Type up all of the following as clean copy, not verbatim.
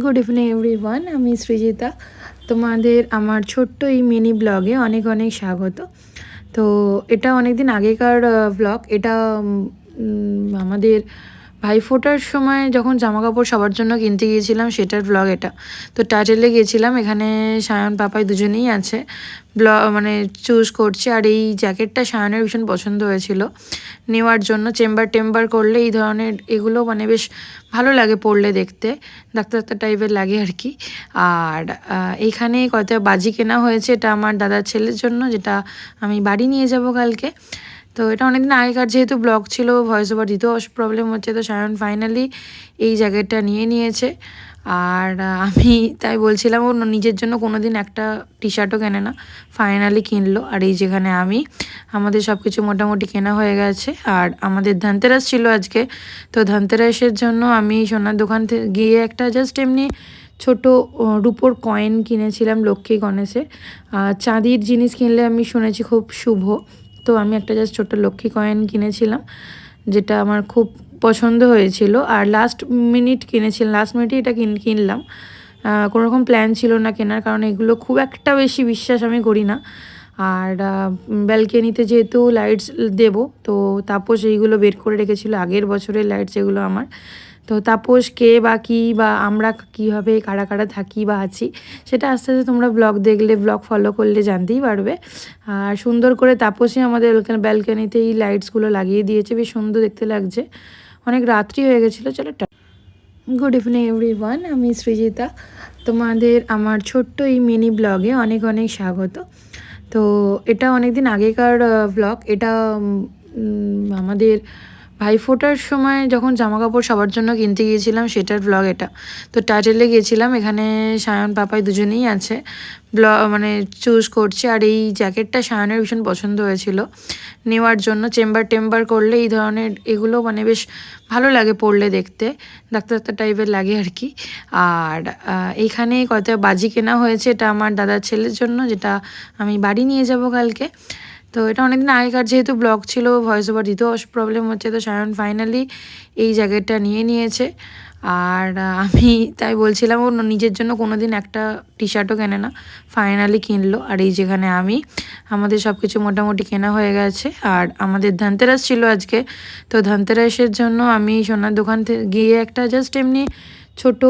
Good evening everyone, আমি সৃজিতা। তোমাদের আমার ছোট্ট এই মিনি ব্লগে অনেক অনেক স্বাগত। তো এটা অনেক দিন আগেকার ব্লগ। এটা আমাদের ভাইফোঁটার সময় যখন জামাকাপড় সবার জন্য কিনতে গিয়েছিলাম সেটার ব্লগ এটা। তো টাইটেলে গিয়েছিলাম, এখানে সায়ন পাপাই দুজনেই আছে, মানে চুজ করছে। আর এই জ্যাকেটটা সায়নের ভীষণ পছন্দ হয়েছিল নেওয়ার জন্য। চেম্বার টেম্বার করলে এই ধরনের এগুলো মানে বেশ ভালো লাগে পরলে, দেখতে ডাক্তার ডাক্তার টাইপের লাগে আর কি। আর এইখানে কয়টা বাজি কেনা হয়েছে, এটা আমার দাদার ছেলের জন্য, যেটা আমি বাড়ি নিয়ে যাব কালকে। তো এটা অনেকদিন আগেকার যেহেতু ব্লগ ছিল, ভয়েস ওভার দিতেও প্রবলেম হচ্ছে, তো সায়ন ফাইনালি এই জ্যাকেটটা নিয়ে নিয়েছে। আর আমি তাই বলছিলাম, ও নিজের জন্য কোনো দিন একটা টি শার্টও কেনে না, ফাইনালি কিনলো। আর এই যেখানে আমাদের সব কিছু মোটামুটি কেনা হয়ে গেছে। আর আমাদের ধনতেরাস ছিল আজকে, তো ধনতেরাসের জন্য আমি সোনার দোকান থেকে গিয়ে একটা জাস্ট এমনি ছোট রুপোর কয়েন কিনেছিলাম লক্ষ্মী গণেশের। চাঁদির জিনিস কিনলে আমি শুনেছি খুব শুভ, তো আমি একটা জাস্ট ছোট্ট লক্ষ্মী কয়েন কিনেছিলাম, যেটা আমার খুব পছন্দ হয়েছিল। আর লাস্ট মিনিটে এটা কিনলাম। কোনো রকম প্ল্যান ছিল না কেনার, কারণ এগুলো খুব একটা বেশি বিশ্বাস আমি করি না। আর ব্যালকনিতে যেহেতু লাইটস দেব, তো তাপস এইগুলো বের করে রেখেছিল আগের বছরের লাইটস, এগুলো আমার। তো তাপস কে বা কী বা আমরা কীভাবে কারা কারা থাকি বা আছি, সেটা আস্তে আস্তে তোমরা ব্লগ ফলো করলে জানতেই পারবে। আর সুন্দর করে তাপসই আমাদের ব্যালকনিতে এই লাইটসগুলো লাগিয়ে দিয়েছে, বেশ সুন্দর দেখতে লাগছে। অনেক রাত্রি হয়ে গেছিলো। চলো গুড ইভিনিং এভরিওয়ান, আমি সৃজিতা। তোমাদের আমার ছোট্ট এই মিনি ব্লগে অনেক অনেক স্বাগত। তো এটা অনেক দিন আগেকার ব্লগ। এটা আমাদের ভাইফোঁটার সময় যখন জামাকাপড় সবার জন্য কিনতে গিয়েছিলাম সেটার ব্লগ এটা। তো টাইটেলে গিয়েছিলাম, এখানে সায়ন পাপাই দুজনেই আছে, মানে চুজ করছে। আর এই জ্যাকেটটা সায়নের ভীষণ পছন্দ হয়েছিল নেওয়ার জন্য। চেম্বার টেম্বার করলে এই ধরনের এগুলো মানে বেশ ভালো লাগে পরলে, দেখতে ডাক্তার ডাক্তার টাইপের লাগে আর কি। আর এইখানে কয়টা বাজি কেনা হয়েছে, এটা আমার দাদার ছেলের জন্য, যেটা আমি বাড়ি নিয়ে যাব কালকে। তো এটা অনেকদিন আগেকার যেহেতু ব্লগ ছিল, ভয়েস ওভার দিতেও প্রবলেম হচ্ছে, তো সায়ন ফাইনালি এই জ্যাকেটটা নিয়ে নিয়েছে। আর আমি তাই বলছিলাম, ও নিজের জন্য কোনো দিন একটা টি শার্টও কেনে না, ফাইনালি কিনলো। আর এই যেখানে আমাদের সব কিছু মোটামুটি কেনা হয়ে গেছে। আর আমাদের ধনতেরাস ছিল আজকে, তো ধনতেরাসের জন্য আমি সোনার দোকান থেকে গিয়ে একটা জাস্ট এমনি ছোট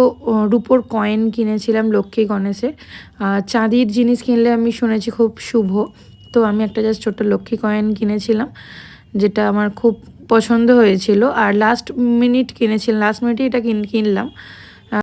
রুপোর কয়েন কিনেছিলাম লক্ষ্মী গণেশের। চাঁদির জিনিস কিনলে আমি শুনেছি খুব শুভ, তো আমি একটা জাস্ট ছোট্ট লক্ষ্মী কয়েন কিনেছিলাম, যেটা আমার খুব পছন্দ হয়েছিল। আর লাস্ট মিনিটে এটা কিনলাম।